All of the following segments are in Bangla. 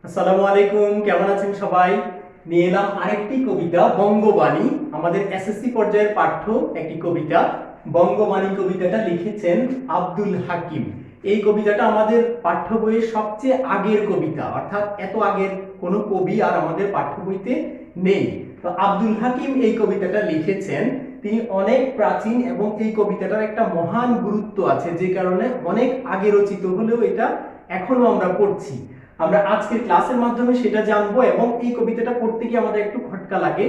আসসালামু আলাইকুম, কেমন আছেন সবাই? নিয়ে এলাম আরেকটি কবিতা, বঙ্গবাণী। আমাদের এসএসসি পর্যায়ের পাঠ্য একটি কবিতা। বঙ্গবাণী কবিতাটা লিখেছেন আব্দুল হাকিম। এই কবিতাটা আমাদের পাঠ্য বইয়ের সবচেয়ে আগের কবিতা, অর্থাৎ এত আগের কোনো কবি আর আমাদের পাঠ্য বইতে নেই। তো আব্দুল হাকিম এই কবিতাটা লিখেছেন। তিনি অনেক প্রাচীন এবং এই কবিতাটার একটা মহান গুরুত্ব আছে, যে কারণে অনেক আগে রচিত হলেও এটা এখনো আমরা পড়ছি। আমরা আজকের ক্লাসের মাধ্যমে সেটা জানবো এবং এই কবিতাটা পড়তে গিয়ে আমাদের একটু খটকা লাগে।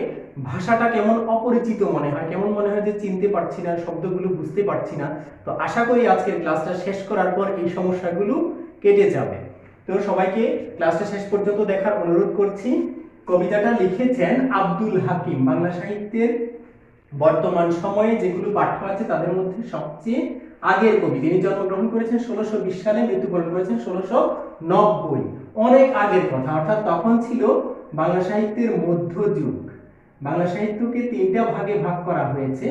ভাষাটা কেমন অপরিচিত মনে হয়, কেমন মনে হয় যে চিনতে পারছি না, শব্দগুলো বুঝতে পারছি না। তো আশা করি আজকের ক্লাসটা শেষ করার পর এই সমস্যাগুলো কেটে যাবে। তো সবাইকে ক্লাসটা শেষ পর্যন্ত দেখার অনুরোধ করছি। কবিতাটা লিখেছেন আব্দুল হাকিম। বাংলা সাহিত্যের বর্তমান সময়ে যেগুলো পাঠ্য আছে তাদের মধ্যে সবচেয়ে আগের কবি। তিনি জন্মগ্রহণ করেছেন 1620 সালে, মৃত্যুবরণ করেছেন 1690। অনেক আগের কথা, অর্থাৎ তখন ছিল বাংলা সাহিত্যের মধ্যযুগ। বাংলা সাহিত্যকে তিনটা ভাগে ভাগ করা হয়েছে: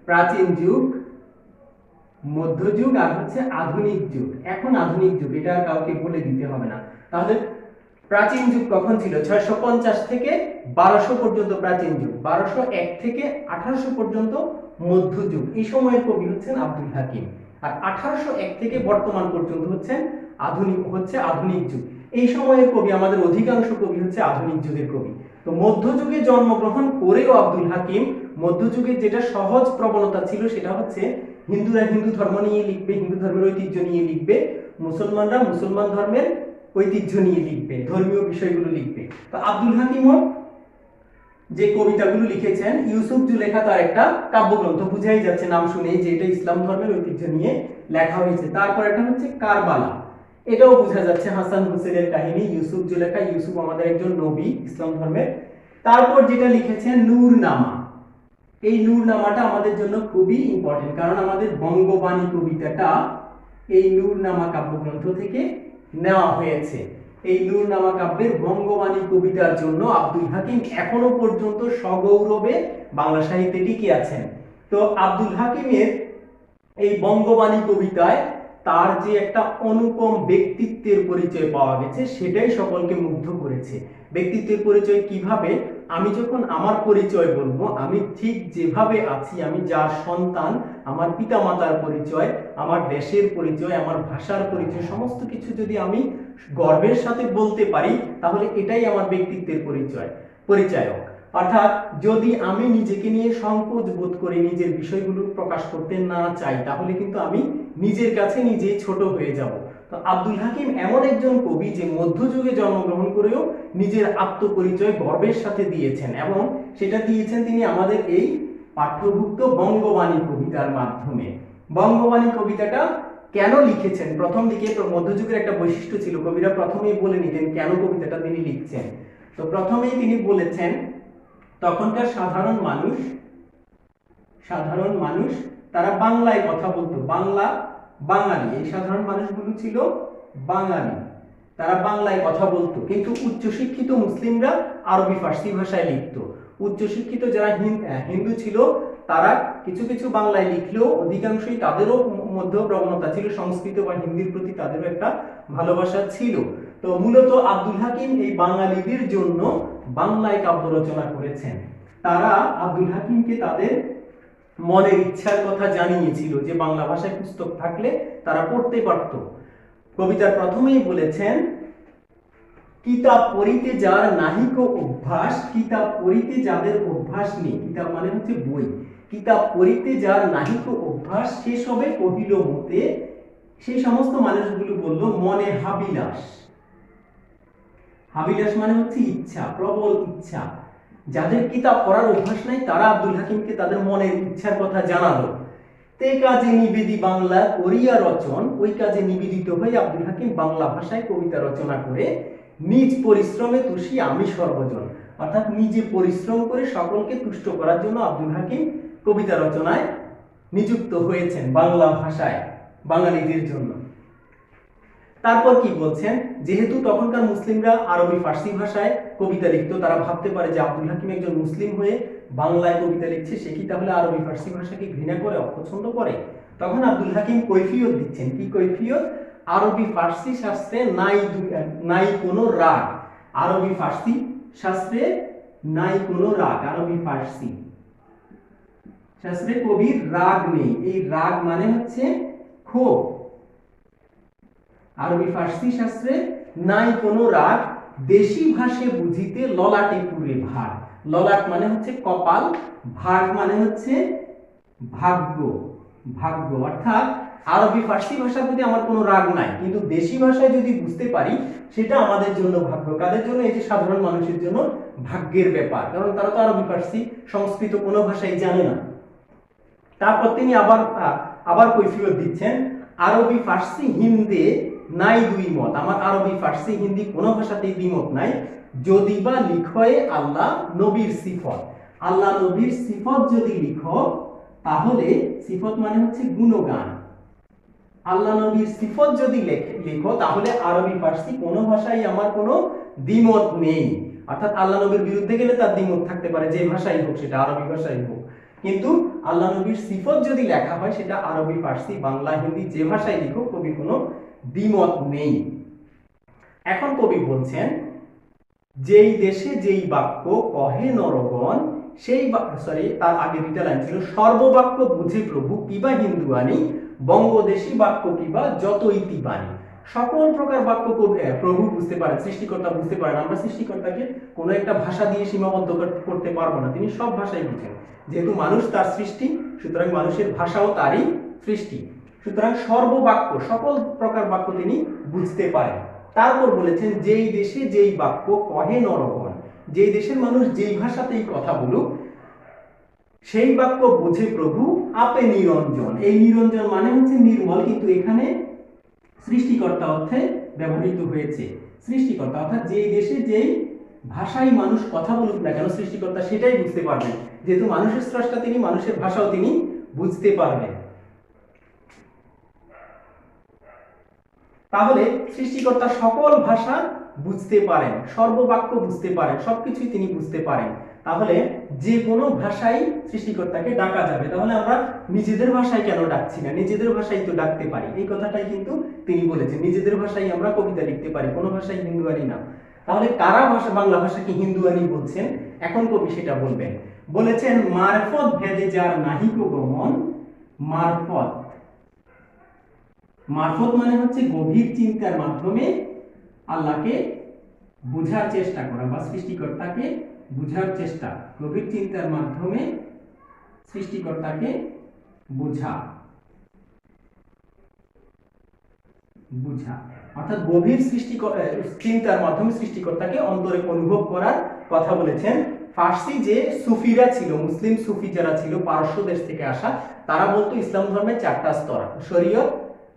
প্রাচীন যুগ, মধ্যযুগ আর হচ্ছে আধুনিক যুগ। এখন আধুনিক যুগ, এটা আর কাউকে বলে দিতে হবে না। তাহলে প্রাচীন যুগ কখন ছিল? 650 থেকে 1200 পর্যন্ত প্রাচীন যুগ, 1201 থেকে 1800 পর্যন্ত মধ্যযুগ। এই সময়ের কবি হচ্ছেন আব্দুল হাকিম। আর 1801 থেকে বর্তমান পর্যন্ত হচ্ছে আধুনিক যুগ। এই সময়ের কবি, আমাদের অধিকাংশ কবি হচ্ছে আধুনিক যুগের কবি। তো মধ্যযুগে জন্মগ্রহণ করেও আব্দুল হাকিম মধ্যযুগের যেটা সহজ প্রবণতা ছিল সেটা হচ্ছে হিন্দুরা হিন্দু ধর্ম নিয়ে লিখবে, হিন্দু ধর্মের ঐতিহ্য নিয়ে লিখবে, মুসলমানরা মুসলমান ধর্মের ঐতিহ্য নিয়ে লিখবে, ধর্মীয় বিষয়গুলো লিখবে। তো আব্দুল হাকিমও যে কবিতাগুলো লিখেছেন, ইউসুফ জুলেখা তার একটা কাব্যগ্রন্থ, বুঝাই যাচ্ছে নাম শুনেই যে এটা ইসলাম ধর্মের ঐতিহ্য নিয়ে লেখা হয়েছে। তারপর একটা হচ্ছে কারবালা, এটাও বোঝা যাচ্ছে হাসান হুসেনের কাহিনী। ইউসুফ জুলেখা, ইউসুফ আমাদের একজন নবী ইসলাম ধর্মের। তারপর যেটা লিখেছেন নূরনামা। এই নূরনামাটা আমাদের জন্য খুবই ইম্পর্টেন্ট, কারণ আমাদের বঙ্গবাণী কবিতাটা এই নূরনামা কাব্যগ্রন্থ থেকে নেওয়া হয়েছে। এই নূরনামা কাব্যের বঙ্গবাণী কবিতার জন্য আব্দুল হাকিম এখনো পর্যন্ত সগৌরবে বাংলা সাহিত্যে টিকে আছেন। তো আব্দুল হাকিমের এই বঙ্গবাণী কবিতায় তার যে একটা অনুপম ব্যক্তিত্বের পরিচয় পাওয়া গেছে, সেটাই সকলকে মুগ্ধ করেছে। ব্যক্তিত্বের পরিচয় কিভাবে? আমি যখন আমার পরিচয় বলবো, আমি ঠিক যেভাবে আছি, আমি যার সন্তান, আমার পিতা মাতার পরিচয়, আমার দেশের পরিচয়, আমার ভাষার পরিচয়, সমস্ত কিছু যদি আমি গর্বের সাথে বলতে পারি, তাহলে এটাই আমার ব্যক্তিত্বের পরিচায়ক। অর্থাৎ যদি আমি নিজেকে নিয়ে সংকোচ বোধ করি, নিজের বিষয়গুলো প্রকাশ করতে না চাই, তাহলে কিন্তু আমি নিজের কাছে নিজেই ছোট হয়ে যাব। তো আব্দুল হাকিম এমন একজন কবি যে মধ্যযুগে জন্মগ্রহণ করেও নিজের আত্মপরিচয় গর্বের সাথে দিয়েছেন, এবং সেটা দিয়েছেন তিনি আমাদের এই পাঠ্যভুক্ত বঙ্গবাণী কবিতার মাধ্যমে। বঙ্গবাণী কবিতাটা কেন লিখেছেন? প্রথম দিকে মধ্যযুগের একটা বৈশিষ্ট্য ছিল, কবিরা প্রথমেই বলে নিতেন কেন কবিতাটা তিনি লিখছেন। তো প্রথমেই তিনি বলেছেন, তখনকার সাধারণ মানুষ তারা বাংলায় কথা বলতো। বাঙালি, এই সাধারণ মানুষগুলো ছিল বাঙালি, তারা বাংলায় কথা বলতো। কিন্তু উচ্চশিক্ষিত মুসলিমরা আরবি ফার্সি ভাষায় লিখতো। উচ্চশিক্ষিত যারা হিন্দু ছিল, তারা কিছু কিছু বাংলায় লিখলেও অধিকাংশই তাদেরও মধ্যে প্রবণতা ছিল সংস্কৃত বা হিন্দির প্রতি তাদেরও একটা ভালোবাসা ছিল। তো মূলত আব্দুল হাকিম এই বাঙালিদের জন্য বাংলায় কাব্য রচনা করেছেন। তারা আব্দুল হাকিমকে তাদের মনের ইচ্ছার কথা জানিয়েছিল যে বাংলা ভাষায় পুস্তক থাকলে তারা পড়তে পারত। কবিতার প্রথমেই বলেছেন, কিতাব পড়িতে যার নাহিক অভ্যাস, কিতাব পড়িতে যাদের অভ্যাস নেই, কিতাব মানে হচ্ছে বই, কিতাব পড়িতে যার নাহিক অভ্যাস, সে সবে কহিল মতে, সেই সমস্ত মানুষগুলো বলল মনে হাবিলাস। হাবিলাস মানে হচ্ছে ইচ্ছা, প্রবল ইচ্ছা। যাদের কিতাব পড়ার অভ্যাস নাই, তারা আব্দুল হাকিমকে তাদের মনের ইচ্ছার কথা জানালো। তে কাজে নিবেদি বাংলা করিয়া রচন, ওই কাজে নিবেদিত হয়ে আব্দুল হাকিম বাংলা ভাষায় কবিতা রচনা করে নিজ পরিশ্রমে তুষি আমি সর্বজন, অর্থাৎ নিজে পরিশ্রম করে সকলকে তুষ্ট করার জন্য আব্দুল হাকিম কবিতা রচনায় নিযুক্ত হয়েছেন বাংলা ভাষায় বাঙালিদের জন্য। তারপর কি বলছেন, যেহেতু তখনকার মুসলিমরা আরবি ফার্সি ভাষায় কবিতা লিখতো, তারা ভাবতে পারে যে আব্দুল হাকিম একজন মুসলিম হয়ে বাংলায় কবিতা লিখছে, সে কি তাহলে আরবি ফার্সি ভাষাকে ঘৃণা করে, অপছন্দ করে? তখন আব্দুল হাকিম কৈফিয়ত দিচ্ছেন। কি কৈফিয়ত? আরবি ফার্সি শাস্ত্রে নাই কোনো রাগ, আরবি ফার্সি শাস্ত্রে নাই কোনো রাগ, আরবি ফার্সি শাস্ত্রে কবির রাগ নেই, এই রাগ মানে হচ্ছে ক্ষোভ। আরবি ফার্সি শাস্ত্রে নাই কোনো রাগ, দেশি ভাষে বুঝিতে ললাটে পুরে ভাগ। ললাট মানে হচ্ছে কপাল, ভাগ মানে হচ্ছে ভাগ্য, ভাগ্য। অর্থাৎ আরবি ফার্সি ভাষার প্রতি আমার কোনো রাগ নাই, কিন্তু দেশি ভাষায় যদি বুঝতে পারি সেটা আমাদের জন্য ভাগ্য। কাদের জন্য? এই যে সাধারণ মানুষের জন্য ভাগ্যের ব্যাপার, কারণ তারা তো আরবি ফার্সি সংস্কৃত কোনো ভাষাই জানে না। তারপর তিনি আবার কৈফিয়ত দিচ্ছেন, আরবি ফার্সি হিন্দে নাই দুই মত। আমার আরবি ফার্সি হিন্দি কোনো ভাষাতেই দ্বিমত নাই, যদি বা লিখয়ে আল্লাহ নবীর সিফত। আল্লাহ নবীর সিফত যদি লিখো, তাহলে সিফত মানে হচ্ছে গুণগান, আল্লাহ নবীর সিফত যদি লেখো তাহলে আরবি ফার্সি কোনো ভাষায় আমার কোনো দ্বিমত নেই। অর্থাৎ আল্লাহ নবীর বিরুদ্ধে গেলে তার দ্বিমত থাকতে পারে, যে ভাষাই হোক, সেটা আরবি ভাষাই হোক, কিন্তু আল্লাহ নবীর সিফত যদি লেখা হয় সেটা আরবি ফার্সি বাংলা হিন্দি যে ভাষায় লিখো কবির কোনো দ্বিমত নেই। এখন কবি বলছেন, যেই দেশে যেই বাক্য কহে নরগণ সেই তার আগে দুইটা লাইন ছিল, সর্ববাক্য বুঝে প্রভু কিবা হিন্দু আনি, বঙ্গদেশী বাক্য কিবা যত ইতি বাণী। সকল প্রকার বাক্য প্রভু বুঝতে পারেন, সৃষ্টিকর্তা বুঝতে পারেন। আমরা সৃষ্টিকর্তাকে কোনো একটা ভাষা দিয়ে সীমাবদ্ধ করতে পারবো না, তিনি সব ভাষাই বুঝেন। যেহেতু মানুষ তার সৃষ্টি, সুতরাং মানুষের ভাষাও তারই সৃষ্টি, সুতরাং সর্ববাক্য সকল প্রকার বাক্য তিনি বুঝতে পারেন। তারপর বলেছেন, যেই দেশে যেই বাক্য কহে নরগণ, যেই দেশের মানুষ যেই ভাষাতেই কথা বলুক সেই বাক্য বোঝে প্রভু আপে নিরঞ্জন। এই নিরঞ্জন মানে হচ্ছে নির্মল, কিন্তু এখানে সৃষ্টিকর্তা অর্থে ব্যবহৃত হয়েছে। সৃষ্টিকর্তা অর্থাৎ যেই দেশে যেই ভাষায় মানুষ কথা বলুক না কেন, সৃষ্টিকর্তা সেটাই বুঝতে পারবেন। যেহেতু মানুষের স্রষ্টা তিনি, মানুষের ভাষাও তিনি বুঝতে পারবেন। তাহলে সৃষ্টিকর্তা সকল ভাষা বুঝতে পারেন, সর্ববাক্য বুঝতে পারেন, সবকিছুই তিনি বুঝতে পারেন। তাহলে যে কোনো ভাষায় সৃষ্টিকর্তাকে ডাকা যাবে। তাহলে আমরা নিজেদের ভাষায় কেন ডাকছি না? নিজেদের ভাষায় তো ডাকতে পারি, এই কথাটাই কিন্তু তিনি বলেছেন। নিজেদের ভাষায় আমরা কবিতা লিখতে পারি, কোনো ভাষায় হিন্দুয়ানি না। তাহলে কারা ভাষা বাংলা ভাষাকে হিন্দুয়ানি বলছেন? এখন কবি সেটা বলবেন। বলেছেন, মারফত ভেদে যার নাহিক গমন। মারফত, মারফত মানে হচ্ছে গভীর চিন্তার মাধ্যমে আল্লাহকে বুঝার চেষ্টা করা বা সৃষ্টিকর্তাকে বুঝার চেষ্টা। গভীর চিন্তার মাধ্যমে সৃষ্টিকর্তাকে বুঝা, অর্থাৎ গভীর চিন্তার মাধ্যমে সৃষ্টিকর্তাকে অন্তরে অনুভব করার কথা বলেছেন। ফার্সি যে সুফিরা ছিল, মুসলিম সুফি যারা ছিল পারস্য দেশ থেকে আসা, তারা বলতো ইসলাম ধর্মের চারটা স্তর, শরীয়ত,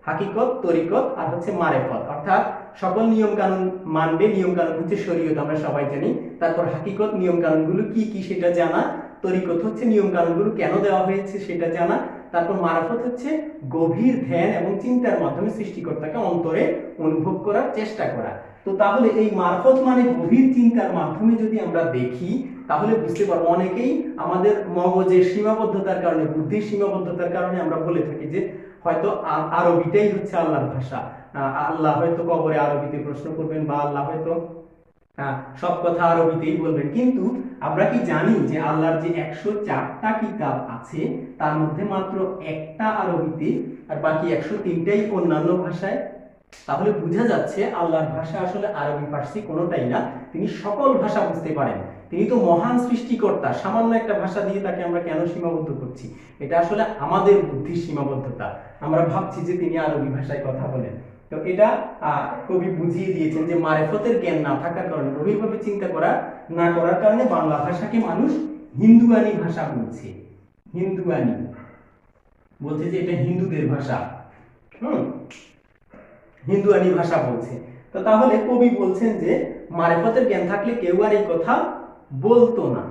হাকিকত, তরিকত আর হচ্ছে মারেফত। অর্থাৎ সকল নিয়ম কানুন মানবে, নিয়ম কানুন হচ্ছে শরীয়ত, আমরা সবাই জানি। তারপর হাকিকত, নিয়ম কানুনগুলো কি কি সেটা জানা। তরিকত হচ্ছে নিয়ম কানুনগুলো কেন দেওয়া হয়েছে সেটা জানা। তারপর মারাফত হচ্ছে গভীর ধ্যান এবং চিন্তার মাধ্যমে সৃষ্টিকর্তাকে অন্তরে অনুভব করার চেষ্টা করা। তো তাহলে এই মারফত মানে গভীর চিন্তার মাধ্যমে যদি আমরা দেখি তাহলে বুঝতে পারবো। অনেকেই আমাদের মগজের সীমাবদ্ধতার কারণে, বুদ্ধির সীমাবদ্ধতার কারণে আমরা বলে থাকি যে হয়তো আরবিটাই হচ্ছে আল্লাহর ভাষা, আল্লাহ হয়তো কবরে আরবিতে প্রশ্ন করবেন, বা আল্লাহ হয়তো সব কথা আরবিতেই বলবেন। কিন্তু আমরা কি জানি যে আল্লাহর যে 104টা কিতাব আছে তার মধ্যে মাত্র একটা আরবিতে আর বাকি 103টাই অন্যান্য ভাষায়? তাহলে বোঝা যাচ্ছে আল্লাহর ভাষা আসলে আরবি ফার্সি কোনোটাই না, তিনি সকল ভাষা বুঝতে পারেন। তিনি তো মহান সৃষ্টিকর্তা, সামান্য একটা ভাষা দিয়ে তাকে আমরা কেন সীমাবদ্ধ করছি? এটা আসলে আমাদের বুদ্ধির সীমাবদ্ধতা, আমরা ভাবছি যে তিনি আরবি ভাষায় কথা বলেন। তো এটা কবি বুঝিয়ে দিয়েছেন যে মারেফতের জ্ঞান না থাকার কারণে, গভীরভাবে চিন্তা না করার কারণে বাংলা ভাষাকে মানুষ হিন্দুয়ানি ভাষা বলছে। হিন্দুয়ানি বলছে যে এটা হিন্দুদের ভাষা, হিন্দুয়ানি ভাষা বলছে। তো তাহলে কবি বলছেন যে মারেফতের জ্ঞান থাকলে কেউ আর এই কথা বলতো না।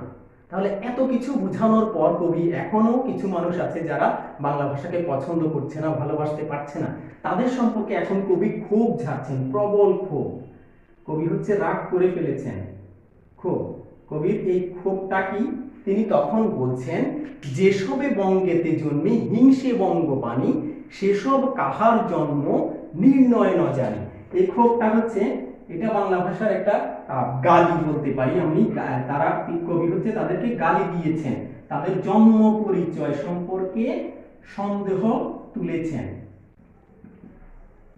তাহলে এত কিছু বোঝানোর পর কবি এখনো কিছু মানুষ আছে যারা বাংলা ভাষাকে পছন্দ করছে না, ভালোবাসতে পারছে না, তাদের সম্পর্কে এখন কবি ক্ষোভ ঝাড়ছেন, প্রবল ক্ষোভ। কবি হচ্ছে রাগ করে ফেলেছেন, ক্ষোভ। কবির এই ক্ষোভটা কি? তিনি তখন বলছেন, যেসবে বঙ্গেতে জন্মে হিংসে বঙ্গবাণী, সেসব কাহার জন্ম নির্ণয় ন জানি। এই ক্ষোভটা হচ্ছে এটা বাংলা ভাষার একটা গালি বলতে পারি আমি। তারা কবি হচ্ছে তাদেরকে গালি দিয়েছেন, তাদের জন্ম পরিচয় সম্পর্কে সন্দেহ তুলেছেন।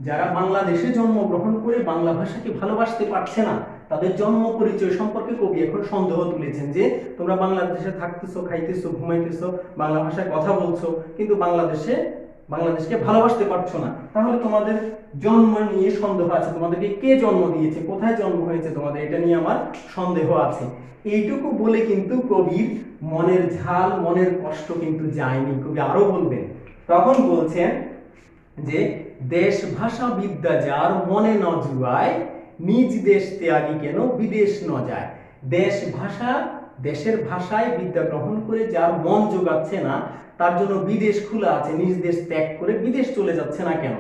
যারা বাংলাদেশে জন্মগ্রহণ করে বাংলা ভাষাকে ভালোবাসতে পারছে না, তাদের জন্ম পরিচয় সম্পর্কে কবি এখন সন্দেহ তুলেছেন যে তোমরা বাংলাদেশে থাকতেছো, খাইতেছো, ঘুমাইতেছো, বাংলা ভাষায় কথা বলছো, কিন্তু বাংলাদেশকে ভালোবাসতে পারছো না। তাহলে তোমাদের জন্ম নিয়ে সন্দেহ আছে, তোমাদেরকে কে জন্ম দিয়েছে, কোথায় জন্ম হয়েছে তোমাদের, এটা নিয়ে আমার সন্দেহ আছে। এইটুকু বলে কিন্তু কবির মনের ঝাল, মনের কষ্ট কিন্তু যায়নি। কবি আরো বলবেন, তখন বলছেন যে দেশ ভাষা বিদ্যা যার মনে ন জুয়ায়, নিজ দেশ ত্যাগী কেন বিদেশ ন যায়। দেশের ভাষায় বিদ্যা গ্রহণ করে যার মন জোগাচ্ছে না, তার জন্য বিদেশ খোলা আছে, নিজ দেশ ত্যাগ করে বিদেশ চলে যাচ্ছে না কেন।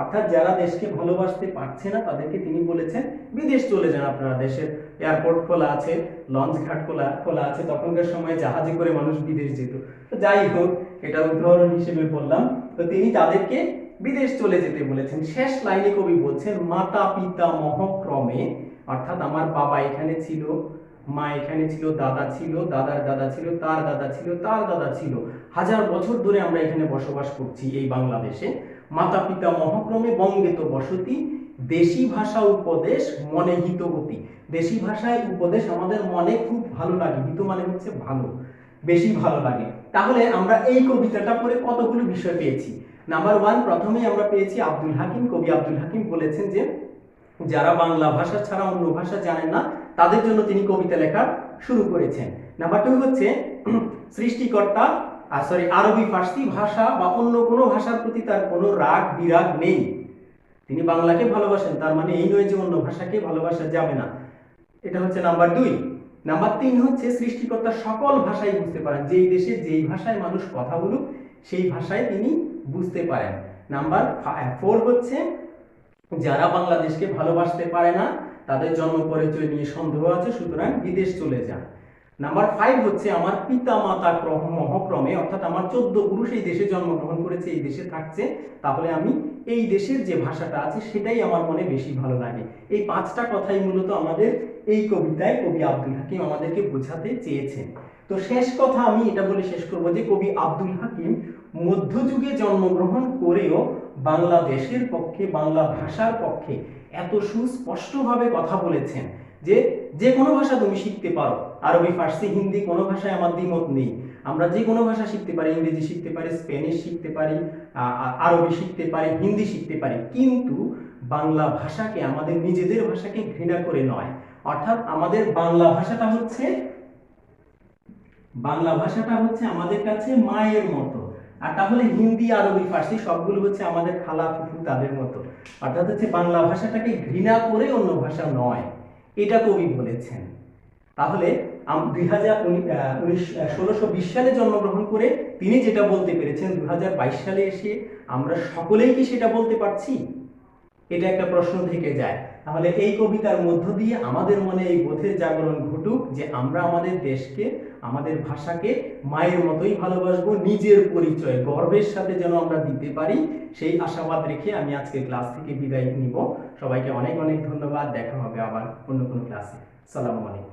অর্থাৎ যারা দেশকে ভালোবাসতে পারছে না তাদেরকে তিনি বলেছেন বিদেশ চলে যান আপনারা, দেশের এয়ারপোর্ট খোলা আছে, লঞ্চ ঘাট খোলা আছে, তখনকার সময় জাহাজে করে মানুষ বিদেশ যেত। তো যাই হোক, এটা উদাহরণ হিসেবে বললাম। তো তিনি তাদেরকে বিদেশ চলে যেতে বলেছেন। শেষ লাইনে কবি বলছেন মাতা পিতা মহক্রমে, অর্থাৎ আমার বাবা এখানে ছিল, মা এখানে ছিল, দাদা ছিল, দাদার দাদা ছিল, তার দাদা ছিল, তার দাদা ছিল, 1000 বছর ধরে আমরা এখানে বসবাস করছি এই বাংলাদেশে। মাতা পিতা মহক্রমে বঙ্গে তো বসতি, দেশি ভাষা উপদেশ মনে হিতবতী। দেশি ভাষায় উপদেশ আমাদের মনে খুব ভালো লাগে, হিত মানে হচ্ছে ভালো, বেশি ভালো লাগে। তাহলে আমরা এই কবিতাটা পড়ে কতগুলো বিষয় পেয়েছি। নাম্বার 1, প্রথমেই আমরা পেয়েছি আব্দুল হাকিম। কবি আব্দুল হাকিম বলেছেন যে যারা বাংলা ভাষা ছাড়া অন্য ভাষা জানেন না তাদের জন্য তিনি কবিতা লেখা শুরু করেছেন। নাম্বার 2 হচ্ছে সৃষ্টিকর্তা আরবি ফার্সি ভাষা বা অন্য কোনো ভাষার প্রতি তার কোনো রাগ বিরাগ নেই, তিনি বাংলাকে ভালোবাসেন, তার মানে এই নয় যে অন্য ভাষাকে ভালোবাসা যাবে না। এটা হচ্ছে নাম্বার 2। নাম্বার 3 হচ্ছে সৃষ্টিকর্তা সকল ভাষাই বুঝতে পারেন, যেই দেশে যেই ভাষায় মানুষ কথা বলুক সেই ভাষায় তিনি বুঝতে পারেন। নাম্বার 4 হচ্ছে যারা বাংলাদেশকে ভালোবাসতে পারে না তাদের জন্ম পরিচয় নিয়ে সন্দেহ আছে, সুতরাং বিদেশ চলে যান। নাম্বার 5 হচ্ছে আমার পিতা মাতা মহক্রমে, অর্থাৎ আমার 14 পুরুষ এই দেশে জন্মগ্রহণ করেছে, এই দেশে থাকছে, তাহলে আমি এই দেশের যে ভাষাটা আছে সেটাই আমার মনে বেশি ভালো লাগে। এই 5টা কথাই মূলত আমাদের এই কবিতায় কবি আব্দুল হাকিম আমাদেরকে বোঝাতে চেয়েছেন। তো শেষ কথা আমি এটা বলে শেষ করব যে কবি আব্দুল হাকিম মধ্যযুগে জন্মগ্রহণ করেও বাংলাদেশের পক্ষে, বাংলা ভাষার পক্ষে এত সুস্পষ্টভাবে কথা বলেছেন যে যে কোনো ভাষা তুমি শিখতে পারো, আরবি ফার্সি হিন্দি কোনো ভাষায় আমার দ্বিমত নেই, আমরা যে কোনো ভাষা শিখতে পারি, ইংরেজি শিখতে পারি, স্প্যানিশ শিখতে পারি, আরবি শিখতে পারি, হিন্দি শিখতে পারি, কিন্তু বাংলা ভাষাকে, আমাদের নিজেদের ভাষাকে ঘৃণা করে নয়। অর্থাৎ আমাদের বাংলা ভাষাটা হচ্ছে আমাদের কাছে মায়ের মতো, আর তাহলে হিন্দি আরবি ফার্সি সবগুলো হচ্ছে আমাদের খালা ফুফু তাদের মতো। অর্থাৎ হচ্ছে বাংলা ভাষাটাকে ঘৃণা করে অন্য ভাষা নয়, এটা কবি বলেছেন। তাহলে 1620 সালে জন্মগ্রহণ করে তিনি যেটা বলতে পেরেছেন, 2022 সালে এসে আমরা সকলেই কি সেটা বলতে পারছি? এটা একটা প্রশ্ন থেকে যায়। তাহলে এই কবিতার মধ্য দিয়ে আমাদের মনে এই বোধের জাগরণ ঘটুক যে আমরা আমাদের দেশকে, আমাদের ভাষাকে মায়ের মতোই ভালোবাসবো, নিজের পরিচয় গর্বের সাথে যেন আমরা দিতে পারি, সেই আশাবাদ রেখে আমি আজকে ক্লাস থেকে বিদায় নিব। সবাইকে অনেক অনেক ধন্যবাদ, দেখা হবে আবার অন্য কোনো ক্লাসে। আসসালামু আলাইকুম।